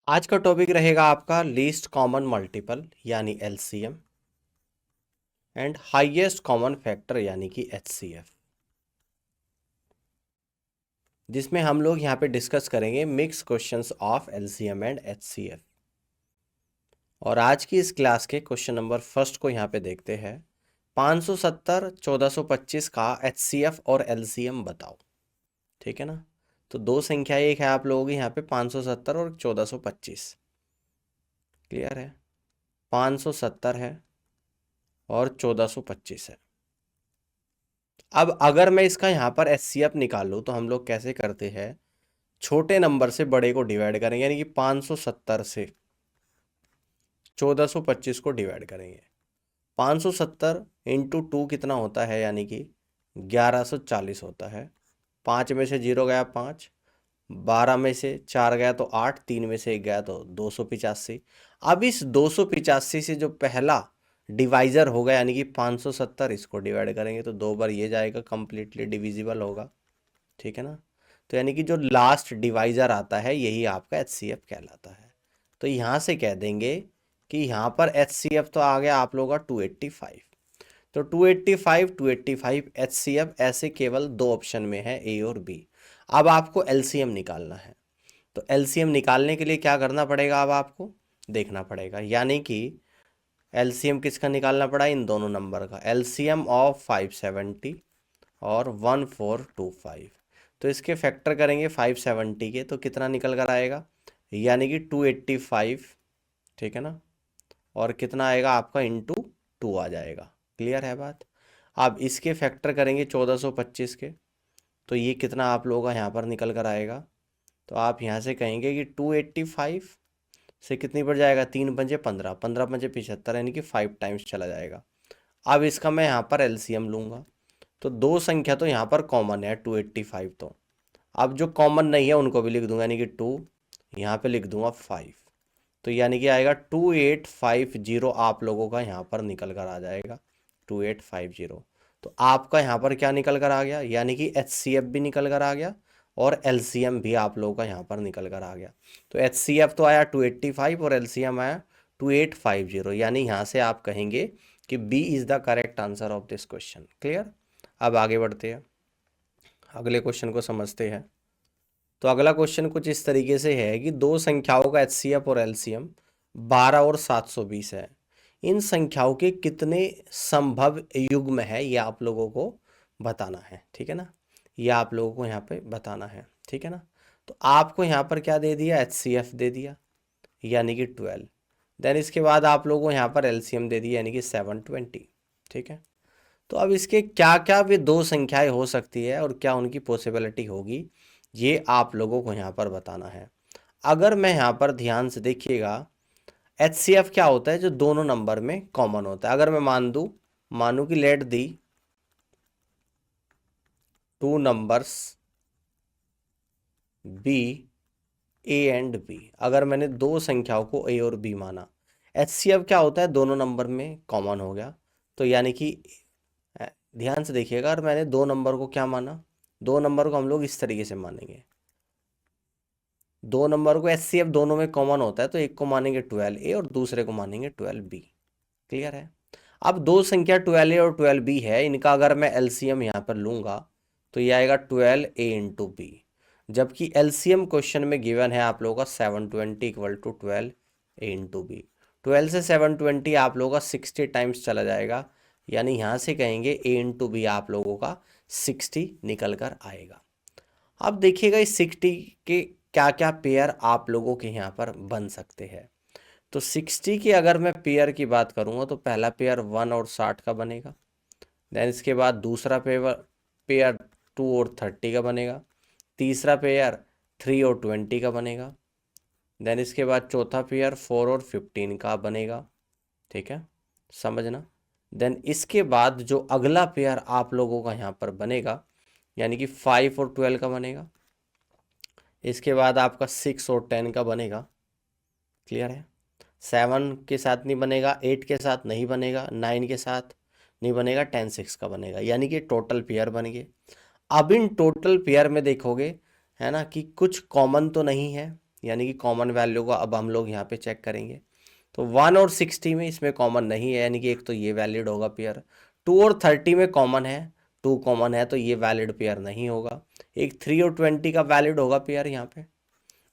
आज का टॉपिक रहेगा आपका लीस्ट कॉमन मल्टीपल यानी LCM and highest common factor यानी कि एचसीएफ, जिसमें हम लोग यहाँ पे डिस्कस करेंगे mix questions of LCM and HCF. और आज की इस क्लास के क्वेश्चन नंबर फर्स्ट को यहाँ पे देखते हैं। 570 1425 का एचसीएफ और एलसीएम बताओ। ठीक है ना। तो दो संख्या एक है आप लोगों की यहाँ पे 570 और 1425। क्लियर है। 570 है और 1425 है। अब अगर मैं इसका यहाँ पर एचसीएफ निकालूँ तो हम लोग कैसे करते हैं, छोटे नंबर से बड़े को डिवाइड करेंगे, यानी कि 570 से 1425 को डिवाइड करेंगे। 570 इंटू 2 कितना होता है, यानी कि 1140 होता है। 5 में से 0 गया 5, 12 में से 4 गया तो 8, 3 में से 1 गया तो 285। अब इस 285 से जो पहला डिवाइजर होगा यानी कि 570, इसको डिवाइड करेंगे तो 2 बार ये जाएगा, कंप्लीटली डिविजिबल होगा। ठीक है ना। तो यानी कि जो लास्ट डिवाइजर आता है यही आपका एचसीएफ कहलाता है। तो यहाँ से कह देंगे कि यहाँ पर एचसीएफ तो आ गया आप लोगों का 285। तो 285 285 एचसीएफ ऐसे केवल दो ऑप्शन में है, ए और बी। अब आपको एलसीएम निकालना है। तो एलसीएम निकालने के लिए क्या करना पड़ेगा, अब आपको देखना पड़ेगा, यानी कि एलसीएम किसका निकालना पड़ा, इन दोनों नंबर का एलसीएम ऑफ 570 और 1425। तो इसके फैक्टर करेंगे 570 के, तो कितना निकल कर आएगा, यानी कि 285। ठीक है ना। और कितना आएगा आपका इंटू 2 आ जाएगा। क्लियर है बात। अब इसके फैक्टर करेंगे 1425 के, तो ये कितना आप लोगों का यहाँ पर निकल कर आएगा। तो आप यहाँ से कहेंगे कि 285 से कितनी बढ़ जाएगा, 3 पंजे 15, 15 पंजे 75, यानी कि 5 टाइम्स चला जाएगा। अब इसका मैं यहाँ पर एलसीएम लूँगा, तो दो संख्या तो यहाँ पर कॉमन है 285। तो अब जो कॉमन नहीं है उनको भी लिख दूंगा, यानी कि 2, यहाँ पे लिख दूंगा 5। तो यानी कि आएगा 2850 आप लोगों का यहाँ पर निकल कर आ जाएगा, 2850। तो आपका यहाँ पर क्या निकल कर आ गया, यानी कि एचसीएफ भी निकल कर आ गया और एलसीएम भी आप लोगों का यहाँ पर निकल कर आ गया। तो एचसीएफ तो आया 285 और एलसीएम आया 2850, यानी यहाँ से आप कहेंगे कि B is the correct answer of this question. Clear. अब आगे बढ़ते हैं, अगले क्वेश्चन को समझते हैं। तो अगला क्वेश्चन कुछ इस तरीके से है कि दो संख्याओं का एचसीएफ और एलसीएम 12 और 720 है। इन संख्याओं के कितने संभव युग्म है ये आप लोगों को बताना है। ठीक है ना। ये आप लोगों को यहाँ पे बताना है। ठीक है ना। तो आपको यहाँ पर क्या दे दिया, एचसीएफ दे दिया यानी कि 12। देन इसके बाद आप लोगों को यहाँ पर एलसीएम दे दिया यानी कि 720। ठीक है। तो अब इसके क्या क्या वे दो संख्याएं हो सकती है और क्या उनकी पॉसिबिलिटी होगी, ये आप लोगों को यहाँ पर बताना है। अगर मैं यहाँ पर ध्यान से देखिएगा, एचसीएफ क्या होता है, जो दोनों नंबर में कॉमन होता है। अगर मैं मानू कि let the two numbers be A and B, अगर मैंने दो संख्याओं को ए और बी माना, एचसीएफ क्या होता है, दोनों नंबर में कॉमन हो गया। तो यानी कि ध्यान से देखिएगा, अगर मैंने दो नंबर को क्या माना, दो नंबर को हम लोग इस तरीके से मानेंगे, दो नंबर को एचसीएफ दोनों में कॉमन होता है, तो एक को मानेंगे 12A और दूसरे को मानेंगे 12B। क्लियर है। अब दो संख्या 12A और 12B है, इनका अगर मैं एलसीएम यहाँ पर लूँगा तो ये आएगा 12A इंटू बी। जबकि एलसीएम क्वेश्चन में गिवन है आप लोगों का 720 equal to 12A into B. 12 से 720 आप लोगों का 60 टाइम्स चला जाएगा, यानी यहाँ से कहेंगे A इंटू बी आप लोगों का 60 निकल कर आएगा। अब देखिएगा इस 60 के क्या क्या पेयर आप लोगों के यहाँ पर बन सकते हैं। तो 60 की अगर मैं पेयर की बात करूँगा तो पहला पेयर 1 और 60 का बनेगा। देन इसके बाद दूसरा पेयर पेयर 2 और 30 का बनेगा। तीसरा पेयर 3 और 20 का बनेगा। देन इसके बाद चौथा पेयर 4 और 15 का बनेगा। ठीक है, समझना। देन इसके बाद जो अगला पेयर आप लोगों का यहाँ पर बनेगा यानी कि 5 और 12 का बनेगा। इसके बाद आपका 6 और 10 का बनेगा। क्लियर है। 7 के साथ नहीं बनेगा, 8 के साथ नहीं बनेगा, 9 के साथ नहीं बनेगा, 10 6 का बनेगा, यानी कि टोटल पेयर बन गए। अब इन टोटल पेयर में देखोगे है ना कि कुछ कॉमन तो नहीं है, यानी कि कॉमन वैल्यू को अब हम लोग यहाँ पे चेक करेंगे। तो 1 और 60 में इसमें कॉमन नहीं है, यानी कि एक तो ये वैलिड होगा पेयर। 2 और 30 में कॉमन है, 2 कॉमन है तो ये वैलिड पेयर नहीं होगा। एक 3 और 20 का वैलिड होगा पेयर यहाँ पे।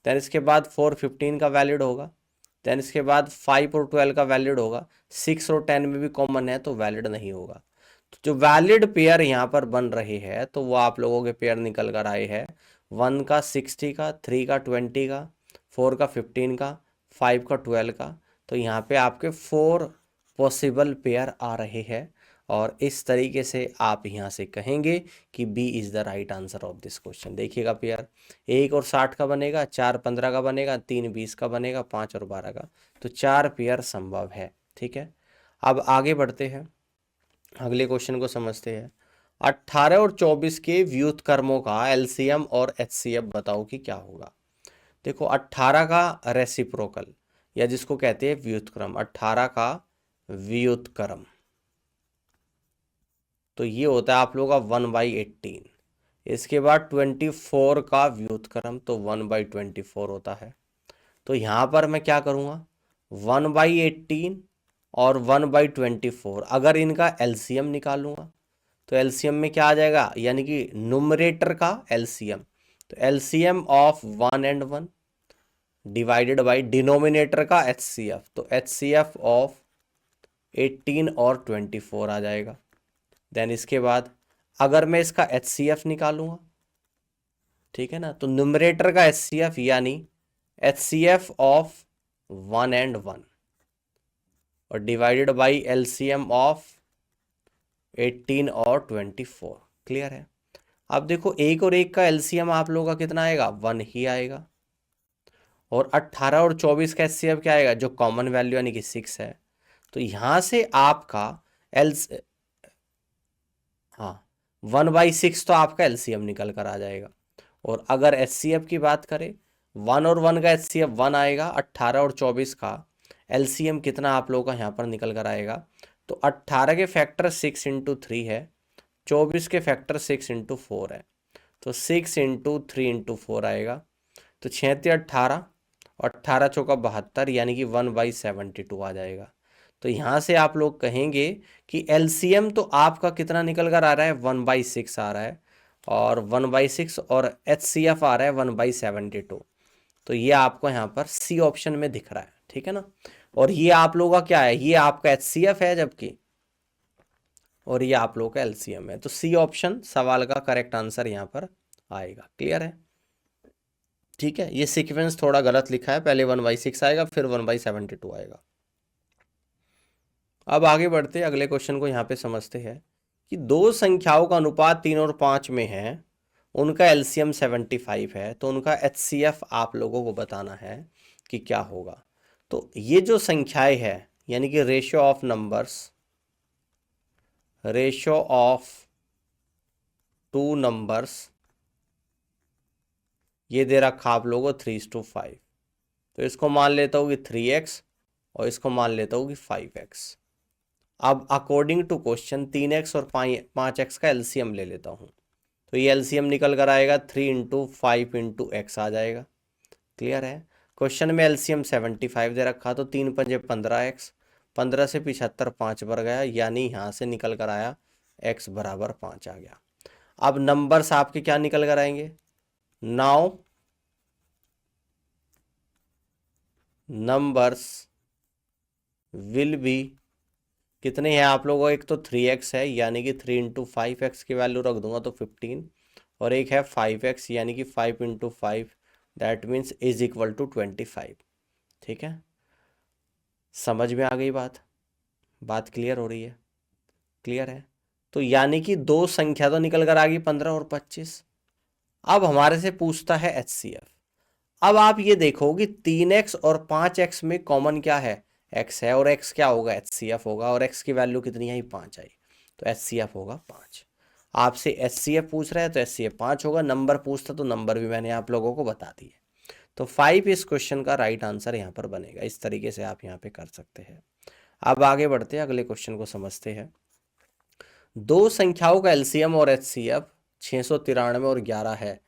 देन इसके बाद 4 15 का वैलिड होगा। देन इसके बाद 5 और 12 का वैलिड होगा। 6 और 10 में भी कॉमन है तो वैलिड नहीं होगा। तो जो वैलिड पेयर यहाँ पर बन रही है तो वो आप लोगों के पेयर निकल कर आए हैं 1 का 60 का, 3 का 20 का, 4 का 15 का, 5 का 12 का। तो यहाँ पे आपके 4 पॉसिबल पेयर आ रहे हैं और इस तरीके से आप यहाँ से कहेंगे कि B is the right answer of this question. देखिएगा पेयर 1 और 60 का बनेगा, 4 15 का बनेगा, 3 20 का बनेगा, 5 और 12 का। तो 4 पेयर संभव है। ठीक है, अब आगे बढ़ते हैं, अगले क्वेश्चन को समझते हैं। 18 और 24 के व्युत्क्रमों का एलसीएम और एचसीएफ बताओ कि क्या होगा। देखो 18 का रेसिप्रोकल या जिसको कहते हैं व्युत्क्रम, 18 का व्युत्क्रम तो ये होता है आप लोगों का 1/18। इसके बाद 24 का व्युत्क्रम तो 1/24 होता है। तो यहाँ पर मैं क्या करूँगा, 1/18 और 1/24 अगर इनका एलसीएम निकालूंगा तो एलसीएम में क्या आ जाएगा, यानी कि नुमरेटर का एलसीएम। तो LCM of 1 and 1 divided by denominator का एचसीएफ, तो एचसीएफ ऑफ 18 और 24 आ जाएगा। देन इसके बाद अगर मैं इसका एचसीएफ निकालूंगा, ठीक है ना, तो नुमरेटर का एचसीएफ यानी एचसीएफ ऑफ 1 एंड 1 और डिवाइडेड बाई एलसीएम ऑफ 18 और 24। क्लियर है। अब देखो 1 और 1 का एलसीएम आप लोगों का कितना आएगा, 1 ही आएगा। और 18 और 24 का एचसीएफ क्या आएगा, जो कॉमन वैल्यू यानी कि 6 है। तो यहां से आपका एल हाँ 1/6 तो आपका एलसीएम निकल कर आ जाएगा। और अगर एचसीएफ की बात करें, 1 और 1 का एचसीएफ 1 आएगा, 18 और 24 का एलसीएम कितना आप लोगों का यहाँ पर निकल कर आएगा। तो 18 के फैक्टर 6 इंटू 3 है, 24 के फैक्टर 6 इंटू 4 है। तो 6 इंटू 3 इंटू 4 आएगा। तो 6 18 और 18 चौका 72 यानी कि 1/72 आ जाएगा। तो यहाँ से आप लोग कहेंगे कि एलसीएम तो आपका कितना निकल कर आ रहा है, 1/6 आ रहा है और 1/6 और एचसीएफ आ रहा है 1/72। तो ये आपको यहाँ पर सी ऑप्शन में दिख रहा है। ठीक है ना, और ये आप लोगों का क्या है, ये आपका एचसीएफ है जबकि, और ये आप लोगों का एलसीएम है। तो सी ऑप्शन सवाल का करेक्ट आंसर यहाँ पर आएगा। क्लियर है। ठीक है, ये सीक्वेंस थोड़ा गलत लिखा है, पहले 1/6 आएगा फिर 1/72 आएगा। अब आगे बढ़ते अगले क्वेश्चन को यहाँ पे समझते हैं कि दो संख्याओं का अनुपात 3 और 5 में है, उनका एलसीएम 75 है, तो उनका एचसीएफ आप लोगों को बताना है कि क्या होगा। तो ये जो संख्याएं है यानी कि ratio of numbers, ratio of two numbers, ये दे रखा आप लोगों को 3:5। तो इसको मान लेता हूँ कि 3x और इसको मान लेता हूँ कि 5x। अब अकॉर्डिंग टू क्वेश्चन 3x और 5x का एलसीएम ले लेता हूँ। तो ये एलसीएम निकल कर आएगा 3 इंटू 5 इंटू एक्स आ जाएगा। क्लियर है। क्वेश्चन में एलसीएम 75 दे रखा, तो 3 पंजे 15x, 15 से 75 5 बढ़ गया, यानी यहाँ से निकल कर आया x बराबर 5 आ गया। अब नंबर्स आपके क्या निकल कर आएंगे, नाउ नंबर्स विल बी कितने हैं आप लोगों को, एक तो 3x है यानी कि 3 इंटू 5x की वैल्यू रख दूंगा तो 15, और एक है 5x यानी कि 5 into 5 that means is equal to 25। ठीक है, समझ में आ गई बात, बात क्लियर हो रही है। क्लियर है। तो यानी कि दो संख्या तो निकल कर आ गई 15 और 25। अब हमारे से पूछता है एचसीएफ। अब आप ये देखो कि 3x और 5x में कॉमन क्या है, x है, और x क्या होगा, एचसीएफ होगा, और x की वैल्यू कितनी आई 5 आई, तो एचसीएफ होगा 5। आपसे एचसीएफ पूछ रहा है तो एचसीएफ 5 होगा, नंबर पूछता तो नंबर भी मैंने आप लोगों को बता दिए। तो 5 इस क्वेश्चन का राइट आंसर यहाँ पर बनेगा। इस तरीके से आप यहाँ पे कर सकते हैं। अब आगे बढ़ते हैं, अगले क्वेश्चन को समझते हैं। दो संख्याओं का एलसीएम और एचसीएफ 693 और 11 है,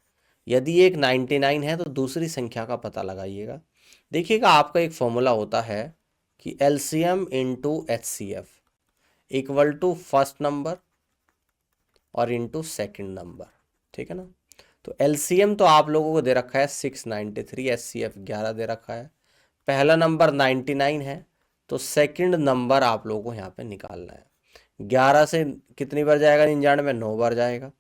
यदि एक 99 है तो दूसरी संख्या का पता लगाइएगा। देखिएगा आपका एक फॉर्मूला होता है कि LCM into HCF equal to first number और इंटू सेकेंड नंबर, ठीक है ना। तो एलसीएम तो आप लोगों को दे रखा है 693, एचसीएफ 11 दे रखा है, पहला नंबर 99 है, तो सेकंड नंबर आप लोगों को यहाँ पे निकालना है। 11 से कितनी बार जाएगा 99 में, 9 बार जाएगा।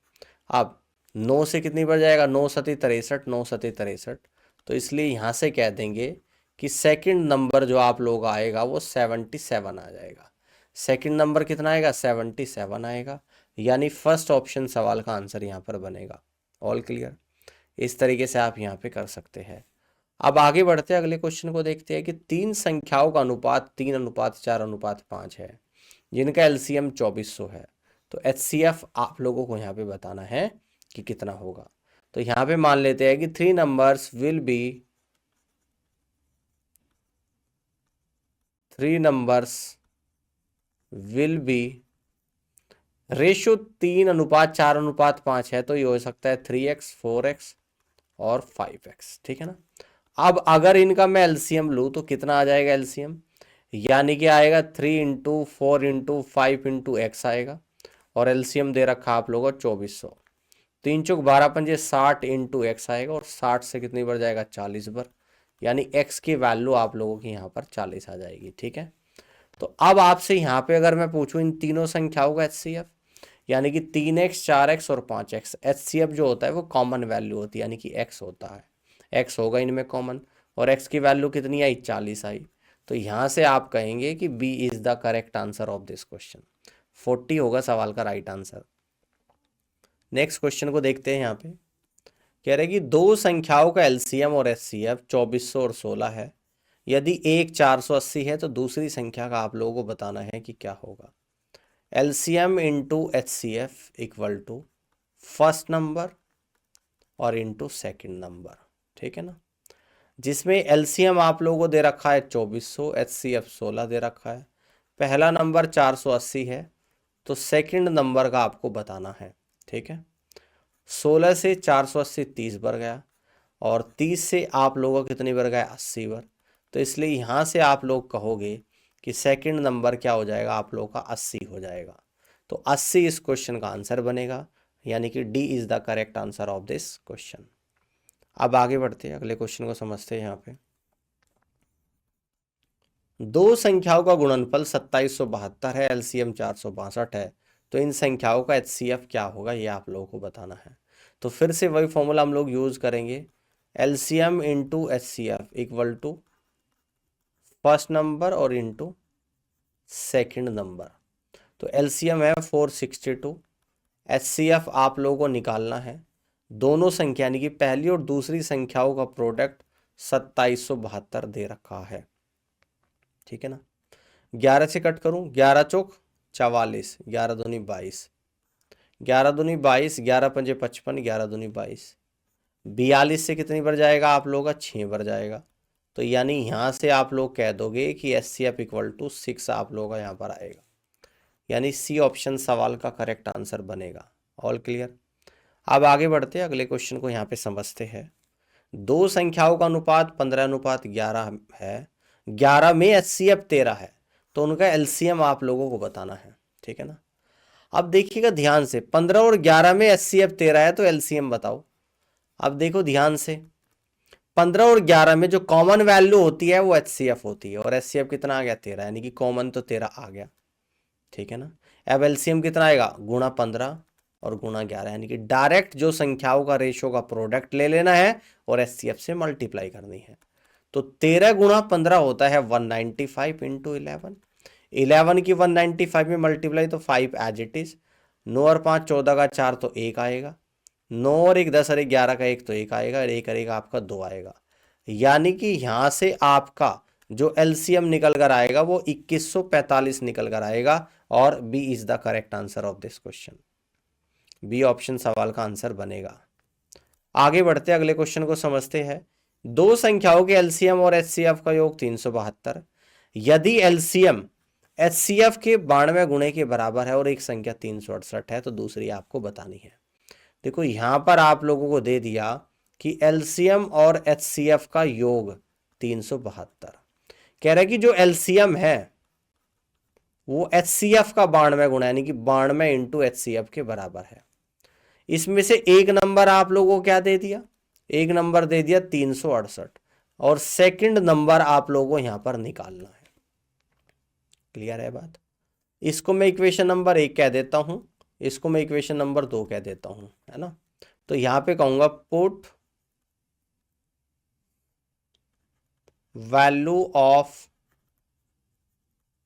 अब 9 से कितनी बार जाएगा, 9 सती 63, 9 सती 63, तो इसलिए यहाँ से कह देंगे कि सेकंड नंबर जो आप लोग आएगा वो 77 आ जाएगा। सेकंड नंबर कितना आएगा, 77 आएगा, यानी फर्स्ट ऑप्शन सवाल का आंसर यहाँ पर बनेगा। All clear. इस तरीके से आप यहाँ पे कर सकते हैं। अब आगे बढ़ते हैं, अगले क्वेश्चन को देखते हैं कि तीन संख्याओं का अनुपात 3:4:5 है जिनका एलसीएम 2400 है, तो एचसीएफ आप लोगों को यहाँ पे बताना है कि कितना होगा। तो यहाँ पे मान लेते हैं कि three numbers will be ratio 3:4:5 है, तो ये हो सकता है 3x 4x और 5x, ठीक है ना। अब अगर इनका मैं एलसीएम लूँ तो कितना आ जाएगा एलसीएम, यानी कि आएगा 3 × 4 × 5 × x आएगा, और एलसीएम दे रखा आप लोगों को 2400। 3 चौक 12 पंजे 60 × x आएगा, और 60 से कितनी बार जाएगा, 40 बार, यानी x की वैल्यू आप लोगों की यहाँ पर 40 आ जाएगी, ठीक है। तो अब आपसे यहाँ पे अगर मैं पूछूं इन तीनों संख्याओं का एचसीएफ, यानी कि 3x 4x और 5x, एचसीएफ जो होता है वो कॉमन वैल्यू होती है, यानी कि x होता है, x होगा इनमें कॉमन, और x की वैल्यू कितनी आई, 40 आई। तो यहाँ से आप कहेंगे कि B is the correct answer of this question, 40 होगा सवाल का राइट आंसर। नेक्स्ट क्वेश्चन को देखते हैं। यहाँ पे कह रहे कि दो संख्याओं का एलसीएम और एचसीएफ 2400 और 16 है, यदि एक 480 है तो दूसरी संख्या का आप लोगों को बताना है कि क्या होगा। LCM into HCF equal to first number और इंटू सेकेंड नंबर, ठीक है ना। जिसमें एलसीएम आप लोगों को दे रखा है 2400, एचसीएफ 16 दे रखा है, पहला नंबर 480 है, तो सेकंड नंबर का आपको बताना है, ठीक है। 16 से 480 30 बार गया, और 30 से आप लोगों को कितनी बार गया, 80 बार। तो इसलिए यहाँ से आप लोग कहोगे कि सेकंड नंबर क्या हो जाएगा, आप लोगों का 80 हो जाएगा। तो 80 इस क्वेश्चन का आंसर बनेगा, यानी कि D is the correct answer of this question. अब आगे बढ़ते हैं, अगले क्वेश्चन को समझते हैं। यहाँ पे दो संख्याओं का गुणनफल 2772 है, एलसीएम 462 है, तो इन संख्याओं का एचसीएफ क्या होगा ये आप लोगों को बताना है। तो फिर से वही फॉर्मूला हम लोग यूज करेंगे, LCM into HCF equal to first number और इंटू सेकेंड नंबर। तो एलसीएम है 462, एचसीएफ आप लोगों को निकालना है, दोनों संख्या यानी कि पहली और दूसरी संख्याओं का प्रोडक्ट 2772 दे रखा है, ठीक है ना। 11 से कट करूं, 11 चौक 44, 11 दूनी 22, 11 दूनी 22, 11 पंजे 55, 11 दूनी 22, 42 से कितनी बार जाएगा आप लोगों का, 6 बार जाएगा। तो यानी यहाँ से आप लोग कह दोगे कि एचसीएफ इक्वल टू 6 आप लोगों का यहाँ पर आएगा, यानी सी ऑप्शन सवाल का करेक्ट आंसर बनेगा। All clear. अब आगे बढ़ते हैं, अगले क्वेश्चन को यहाँ पे समझते हैं। दो संख्याओं का अनुपात 15:11 है, 11 में एचसीएफ 13 है, तो उनका एलसीएम आप लोगों को बताना है, ठीक है ना। अब देखिएगा ध्यान से, 15 और 11 में एचसीएफ 13 है, तो एलसीएम बताओ। अब देखो ध्यान से, 15 और 11 में जो कॉमन वैल्यू होती है वो एचसीएफ होती है, और एचसीएफ कितना आ गया, 13, यानी कि कॉमन तो 13 आ गया, ठीक है ना। अब एलसीएम कितना आएगा, गुणा 15 और गुणा 11, यानी कि डायरेक्ट जो संख्याओं का रेशो का प्रोडक्ट ले लेना है और एचसीएफ से मल्टीप्लाई करनी है। तो 13 गुणा 15 होता है 195 इंटू 11, 11 की 195 में मल्टीप्लाई तो 5 एज इट इज, 9 और 5 14 का 4 तो 1 आएगा, 9 और 1 10 और 1 11 का 1 तो 1 आएगा, और 1 करेगा आपका 2 आएगा, यानी कि यहाँ से आपका जो एलसीएम निकल कर आएगा वो 2145 निकल कर आएगा, और B is the correct answer of this question, B option सवाल का आंसर बनेगा। आगे बढ़ते अगले क्वेश्चन को समझते हैं। दो संख्याओं के एलसीएम और एचसीएफ का योग 372, यदि एलसीएम एचसीएफ के 92 गुणे के बराबर है और एक संख्या 368 है, तो दूसरी आपको बतानी है। देखो यहां पर आप लोगों को दे दिया कि एलसीएम और एचसीएफ का योग 372। कह रहा है कि जो एलसीएम है वो एचसीएफ का 92 गुना यानी कि 92 इंटू एचसीएफ के बराबर है। इसमें से एक नंबर आप लोगों को क्या दे दिया, एक नंबर दे दिया 368 और सेकंड नंबर आप लोगों को यहां पर निकालना है। क्लियर है बात? इसको मैं इक्वेशन नंबर 1 कह देता हूं, इसको मैं इक्वेशन नंबर 2 कह देता हूं, है ना। तो यहां पे कहूंगा put value of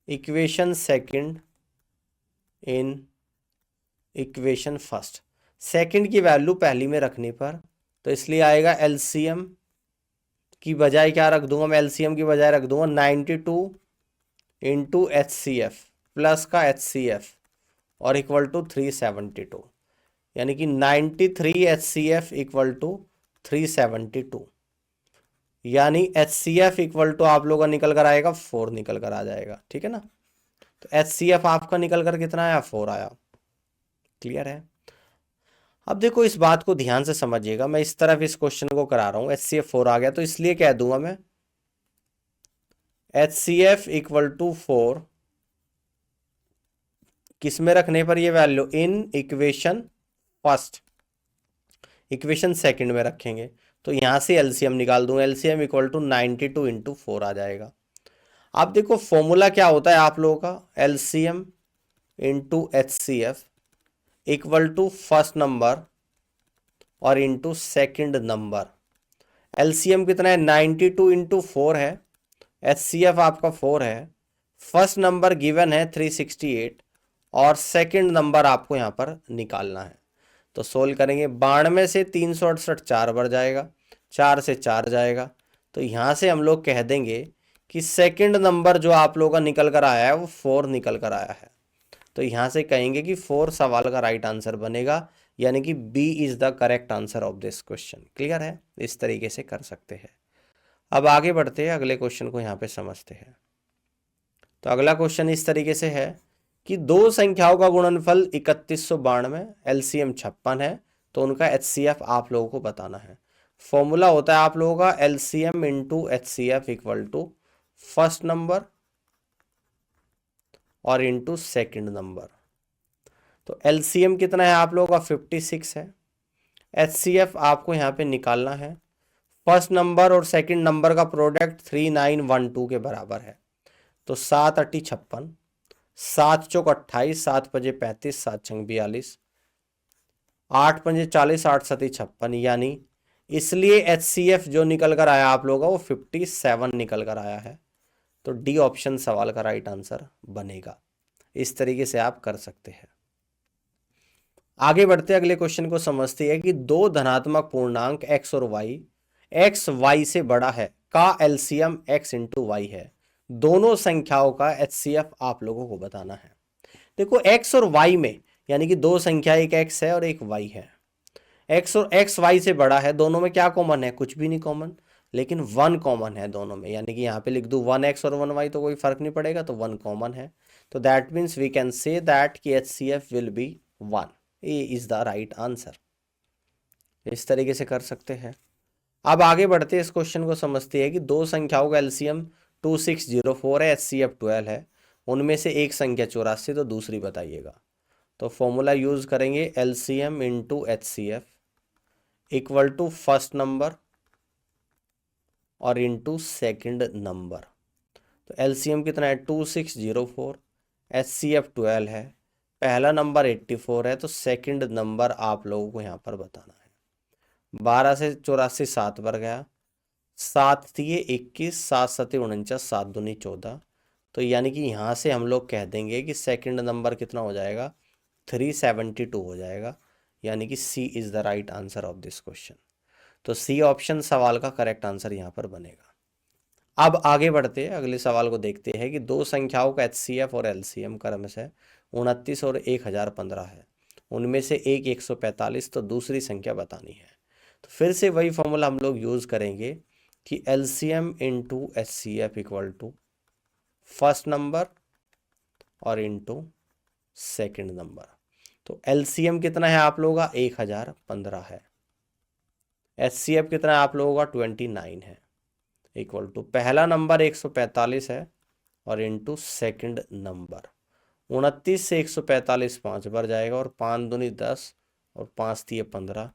equation second in equation first. Second की वैल्यू पहली में रखने पर तो इसलिए आएगा एलसीएम की बजाय क्या रख दूंगा मैं, एलसीएम की बजाय रख दूंगा 92 into H C F plus का एच सी एफ और इक्वल टू 372, यानी कि 93 H C F equal to 372, यानी H C F equal to आप लोगों का निकल कर आएगा 4 निकल कर आ जाएगा। ठीक है ना। तो एच सी एफ आपका निकल कर कितना आया, 4 आया। क्लियर है। अब देखो इस बात को ध्यान से समझिएगा, मैं इस तरफ इस क्वेश्चन को करा रहा हूं, एच सी एफ 4 आ गया तो इसलिए कह दूंगा मैं H C F equal to 4 किस में रखने पर ये value, in equation first, equation second में रखेंगे तो यहां से एलसीएम निकाल दूंगा, एलसीएम इक्वल टू 92 इंटू 4 आ जाएगा। अब देखो फॉर्मूला क्या होता है आप लोगों का, LCM into H C F equal to first number और इंटू सेकेंड नंबर। एलसीएम कितना है, 92 इंटू 4 है, एच सी एफ आपका 4 है, फर्स्ट नंबर गिवन है 368 और सेकंड नंबर आपको यहां पर निकालना है। तो सोल्व करेंगे, 92 से 368 4 बार जाएगा, 4 से 4 जाएगा, तो यहां से हम लोग कह देंगे कि सेकंड नंबर जो आप लोगों का निकल कर आया है वो 4 निकल कर आया है। तो यहां से कहेंगे कि 4 सवाल का राइट आंसर बनेगा, यानी कि B is the correct answer of this question. Clear है, इस तरीके से कर सकते हैं। अब आगे बढ़ते हैं, अगले क्वेश्चन को यहां पे समझते हैं। तो अगला क्वेश्चन इस तरीके से है कि दो संख्याओं का गुणनफल 3192, एलसीएम 56 है, तो उनका एचसीएफ आप लोगों को बताना है। फॉर्मूला होता है आप लोगों का LCM into HCF equal to first number और इंटू सेकेंड नंबर। तो एलसीएम कितना है आप लोगों का 56 है, एचसीएफ आपको यहाँ पे निकालना है, फर्स्ट नंबर और सेकेंड नंबर का प्रोडक्ट 3912 के बराबर है। तो 7 अट्ठी 56, 7 चौक 28, 7 पजे 35, 7 छंग 42, 8 पंजे 40, 8 सती 56, यानी इसलिए एचसीएफ जो निकल कर आया आप लोगों का वो 57 निकल कर आया है। तो डी ऑप्शन सवाल का राइट आंसर बनेगा। इस तरीके से आप कर सकते हैं। आगे बढ़ते अगले क्वेश्चन को समझते हैं कि दो धनात्मक पूर्णांक x और y, x y से बड़ा है का एलसीएम x इंटू वाई है। दोनों संख्याओं का एचसीएफ आप लोगों को बताना है। देखो x और y में, यानी कि दो संख्या, एक x है और एक y है, x और x y से बड़ा है, दोनों में क्या कॉमन है, कुछ भी नहीं कॉमन, लेकिन 1 कॉमन है दोनों में, यानी कि यहाँ पे लिख दूं 1x और 1y तो कोई फर्क नहीं पड़ेगा, तो 1 कॉमन है। तो that means we can say that कि HCF will be 1। A is the right answer. इस तरीके से कर सकते हैं। अब आगे बढ़ते इस क्वेश्चन को समझते हैं कि दो संख्याओं का एलसीएम 2604 है, एचसीएफ 12 है, उनमें से एक संख्या 84, तो दूसरी बताइएगा। तो फॉर्मूला यूज करेंगे LCM into HCF equal to first number और इंटू सेकेंड नंबर। तो एलसीएम कितना है 2604, एचसीएफ 12 है, पहला नंबर 84 है, तो सेकंड नंबर आप लोगों को यहाँ पर बताना है। 12 से 84 7 बार गया, 7 दिए 21, 7 सते 49, 7 दूनी 14, तो यानी कि यहाँ से हम लोग कह देंगे कि सेकंड नंबर कितना हो जाएगा, 372 हो जाएगा, यानी कि C is the right answer of this question. तो सी ऑप्शन सवाल का करेक्ट आंसर यहाँ पर बनेगा। अब आगे बढ़ते हैं, अगले सवाल को देखते हैं कि दो संख्याओं का एचसीएफ और एलसीएम क्रमशः 29 और 1015 है, उनमें से एक 145, तो दूसरी संख्या बतानी है। तो फिर से वही फॉर्मूला हम लोग यूज करेंगे कि LCM into HCF equal to first number और इंटू सेकेंड नंबर। तो एलसीएम कितना है आप लोगों का 1015 है, HCF कितना है आप लोगों का 29 है, इक्वल टू पहला नंबर 145 है और इंटू सेकेंड नंबर 29 से 145 5 बार जाएगा और 5 दूनी 10 और 5 दिए 15,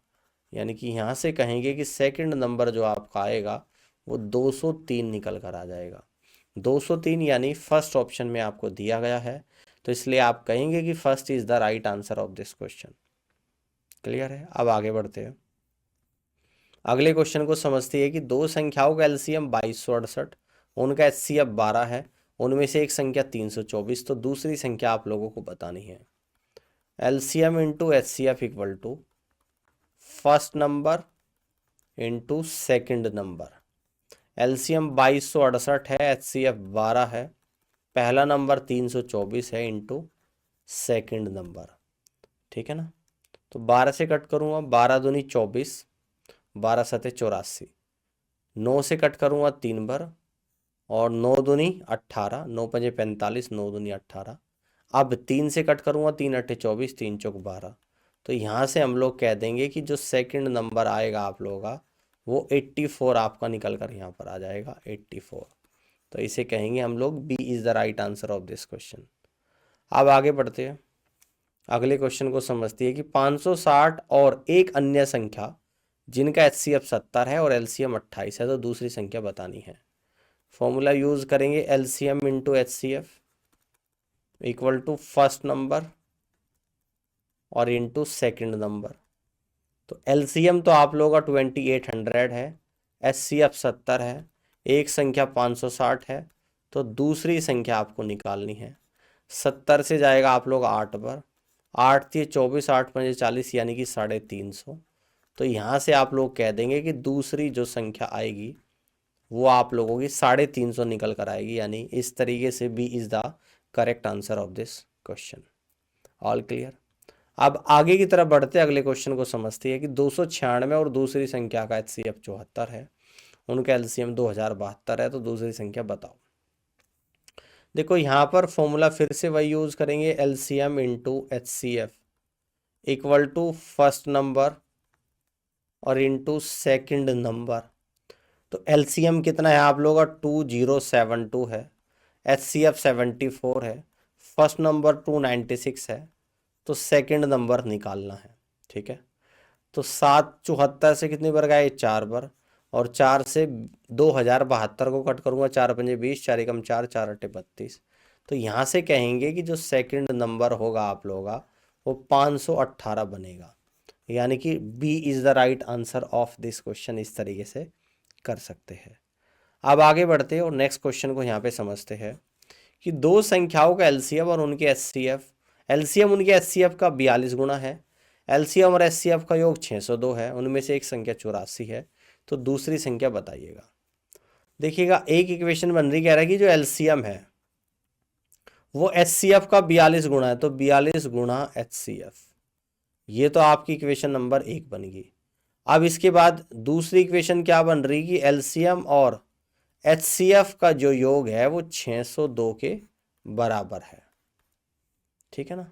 यानी कि यहाँ से कहेंगे कि सेकंड नंबर जो आपका आएगा वो 203 निकल कर आ जाएगा। 203 यानी फर्स्ट ऑप्शन में आपको दिया गया है, तो इसलिए आप कहेंगे कि first is the right answer of this question. Clear है? अब आगे बढ़ते हैं, अगले क्वेश्चन को समझते हैं कि दो संख्याओं का एलसीएम 2268, उनका एचसीएफ 12 है, उनमें से एक संख्या 324, तो दूसरी संख्या आप लोगों को बतानी है। LCM into HCF equal to first number into second number. LCM 2268 है, एचसीएफ 12 है, पहला नंबर 324 है इंटू सेकेंड नंबर। ठीक है ना? तो 12 से कट करूँगा, 12 दूनी 24, 12 सते 84, 9 से कट करूँगा 3 बार और 9 दूनी 18, 9 पंजे 45, 9 दूनी 18। अब 3 से कट करूँगा, 3 अट्ठे 24, 3 चौक 12। तो यहाँ से हम लोग कह देंगे कि जो सेकंड नंबर आएगा आप लोगों का वो 84 आपका निकल कर यहाँ पर आ जाएगा, 84। तो इसे कहेंगे हम लोग B is the right answer of this question. अब आगे बढ़ते हैं, अगले क्वेश्चन को समझती है कि 560 और एक अन्य संख्या जिनका एचसीएफ 70 है और एलसीएम 28 है, तो दूसरी संख्या बतानी है। फॉर्मूला यूज करेंगे LCM into HCF equal to first number और इंटू सेकेंड नंबर। तो एलसीएम तो आप लोगों का 2800 है, एचसीएफ 70 है, एक संख्या 560 है, तो दूसरी संख्या आपको निकालनी है। 70 से जाएगा आप लोग 8 बार, 8 थी 24, 8 पंजे 40, यानी कि 350। तो यहाँ से आप लोग कह देंगे कि दूसरी जो संख्या आएगी वो आप लोगों की 350 निकल कर आएगी, यानी इस तरीके से B is the correct answer of this question. All clear? अब आगे की तरफ बढ़ते अगले क्वेश्चन को समझते हैं कि 296 और दूसरी संख्या का एचसीएफ 74 है, उनका एलसीएम 2072 है, तो दूसरी संख्या बताओ। देखो यहाँ पर फॉर्मूला फिर से वही यूज करेंगे, LCM into HCF equal to first number और इंटू सेकेंड नंबर। तो एलसीएम कितना है आप लोगों का 2072 है, एचसीएफ 74 है, फर्स्ट नंबर 296 है, तो सेकंड नंबर निकालना है। ठीक है? तो 774 से कितनी बार गए? 4 बार, और 4 से 2072 को कट करूँगा, 4 पंजे 20, 4 एकम 4, 4 अट्ठे 32। तो यहाँ से कहेंगे कि जो सेकंड नंबर होगा आप लोगों का वो 518 बनेगा, यानी कि B is the right answer of this question. इस तरीके से कर सकते हैं। अब आगे बढ़ते हैं और नेक्स्ट क्वेश्चन को यहाँ पे समझते हैं कि दो संख्याओं का एलसीएम और उनके एचसीएफ, एलसीएम उनके एचसीएफ का 42 गुना है, एलसीएम और एचसीएफ का योग 602 है, उनमें से एक संख्या 84 है, तो दूसरी संख्या बताइएगा। देखिएगा एक इक्वेशन बन रही, कह रहा है कि जो एलसीएम है वो एचसीएफ का 42 गुना है, तो 42 गुना एचसीएफ, ये तो आपकी इक्वेशन नंबर 1 बन गई। अब इसके बाद दूसरी इक्वेशन क्या बन रही कि एलसीएम और एचसीएफ का जो योग है वो 602 के बराबर है। ठीक है ना?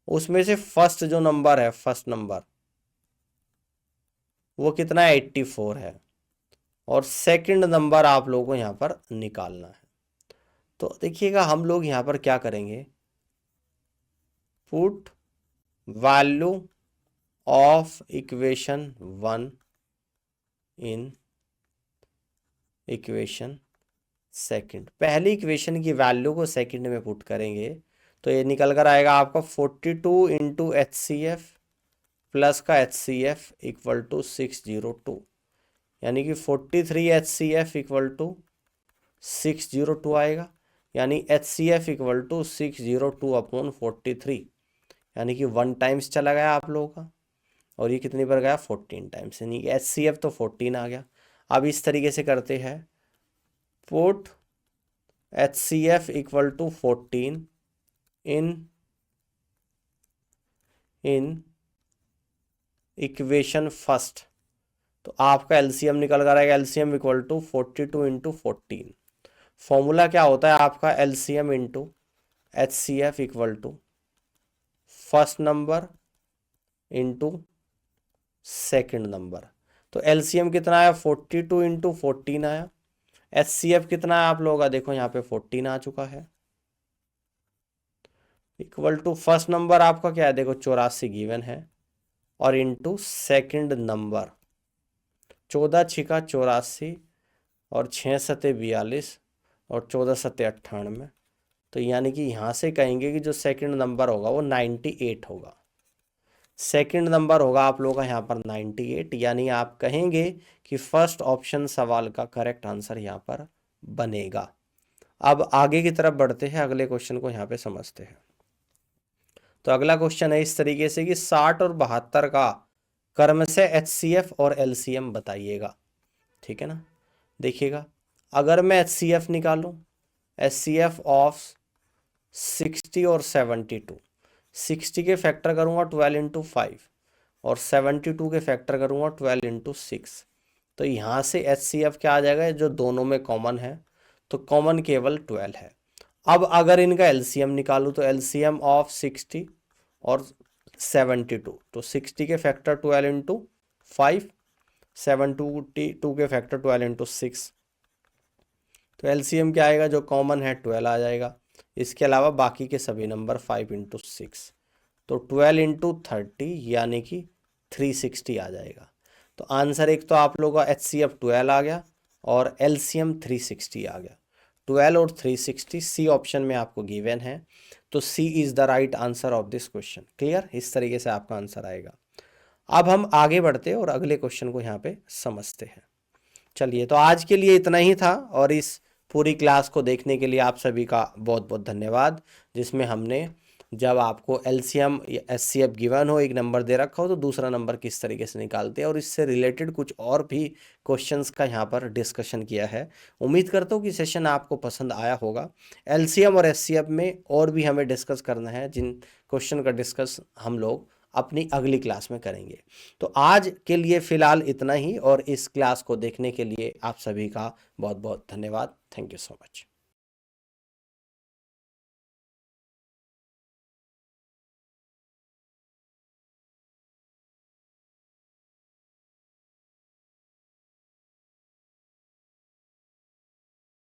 उसमें से फर्स्ट जो नंबर है, फर्स्ट नंबर वो कितना है? 84 है, और सेकंड नंबर आप लोगों को यहाँ पर निकालना है। तो देखिएगा हम लोग यहाँ पर क्या करेंगे, put value of equation 1 in equation second. पहली इक्वेशन की वैल्यू को सेकंड में पुट करेंगे तो ये निकल कर आएगा आपका 42 into H C F plus का H C F equal to 602, यानी कि 43 H C F equal to 602 आएगा, यानी H C F equal to 602 upon 43, यानी कि 1 टाइम्स चला गया आप लोगों का, और ये कितनी बार गया? 14 टाइम्स, यानी कि एच सी एफ तो 14 आ गया। अब इस तरीके से करते हैं, put H C F equal to 14 in equation first, तो आपका एलसीएम निकल कर आएगा, LCM equal to 42 into 14। Formula क्या होता है आपका? LCM into H C F equal to first number into second number. तो एलसीएम कितना आया 42 इंटू 14 आया। एचसीएफ कितना है आप लोगों का, देखो यहाँ पे 14 आ चुका है, इक्वल टू फर्स्ट नंबर आपका क्या है, देखो 84 गिवन है, और इंटू सेकंड नंबर 14 छिका 84 और 6 सते 42 और 14 सते 98। तो यानी कि यहाँ से कहेंगे कि जो सेकंड नंबर होगा वो 98 होगा। सेकंड नंबर होगा आप लोगों का यहाँ पर 98, यानी आप कहेंगे कि फर्स्ट ऑप्शन सवाल का करेक्ट आंसर यहाँ पर बनेगा। अब आगे की तरफ बढ़ते हैं, अगले क्वेश्चन को यहाँ पे समझते हैं। तो अगला क्वेश्चन है इस तरीके से कि 60 और 72 का क्रम से एचसीएफ और एलसीएम बताइएगा। ठीक है ना, देखिएगा अगर मैं एचसीएफ निकालूं, एचसीएफ ऑफ 60 और 72, 60 के फैक्टर करूंगा 12 इंटू 5 और 72 के फैक्टर करूंगा 12 इंटू 6। तो यहाँ से एचसीएफ क्या आ जाएगा, जो दोनों में कॉमन है, तो कॉमन केवल 12 है। अब अगर इनका एलसीएम निकालूं तो एलसीएम ऑफ 60 और 72, तो 60 के फैक्टर 12 इंटू 5, 72 के फैक्टर 12 इंटू 6, तो एलसीएम क्या आएगा, जो कॉमन है 12 आ जाएगा। इसके अलावा बाकी के सभी नंबर 5 इंटू 6, तो 12 इंटू 30 यानी कि 360 आ जाएगा। तो आंसर एक तो आप लोगों का एचसीएफ 12 आ गया और एलसीएम 360 आ गया। 12 और 360 सी ऑप्शन में आपको गिवन है, तो C is the right answer of this question. Clear, इस तरीके से आपका आंसर आएगा। अब हम आगे बढ़ते हैं और अगले क्वेश्चन को यहाँ पे समझते हैं। चलिए, तो आज के लिए इतना ही था, और इस पूरी क्लास को देखने के लिए आप सभी का बहुत बहुत धन्यवाद, जिसमें हमने जब आपको एलसीएम या एचसीएफ गिवन हो, एक नंबर दे रखा हो, तो दूसरा नंबर किस तरीके से निकालते हैं, और इससे रिलेटेड कुछ और भी क्वेश्चंस का यहाँ पर डिस्कशन किया है। उम्मीद करता हूँ कि सेशन आपको पसंद आया होगा। एलसीएम और एचसीएफ में और भी हमें डिस्कस करना है, जिन क्वेश्चन का डिस्कस हम लोग अपनी अगली क्लास में करेंगे। तो आज के लिए फ़िलहाल इतना ही, और इस क्लास को देखने के लिए आप सभी का बहुत बहुत धन्यवाद। Thank you so much.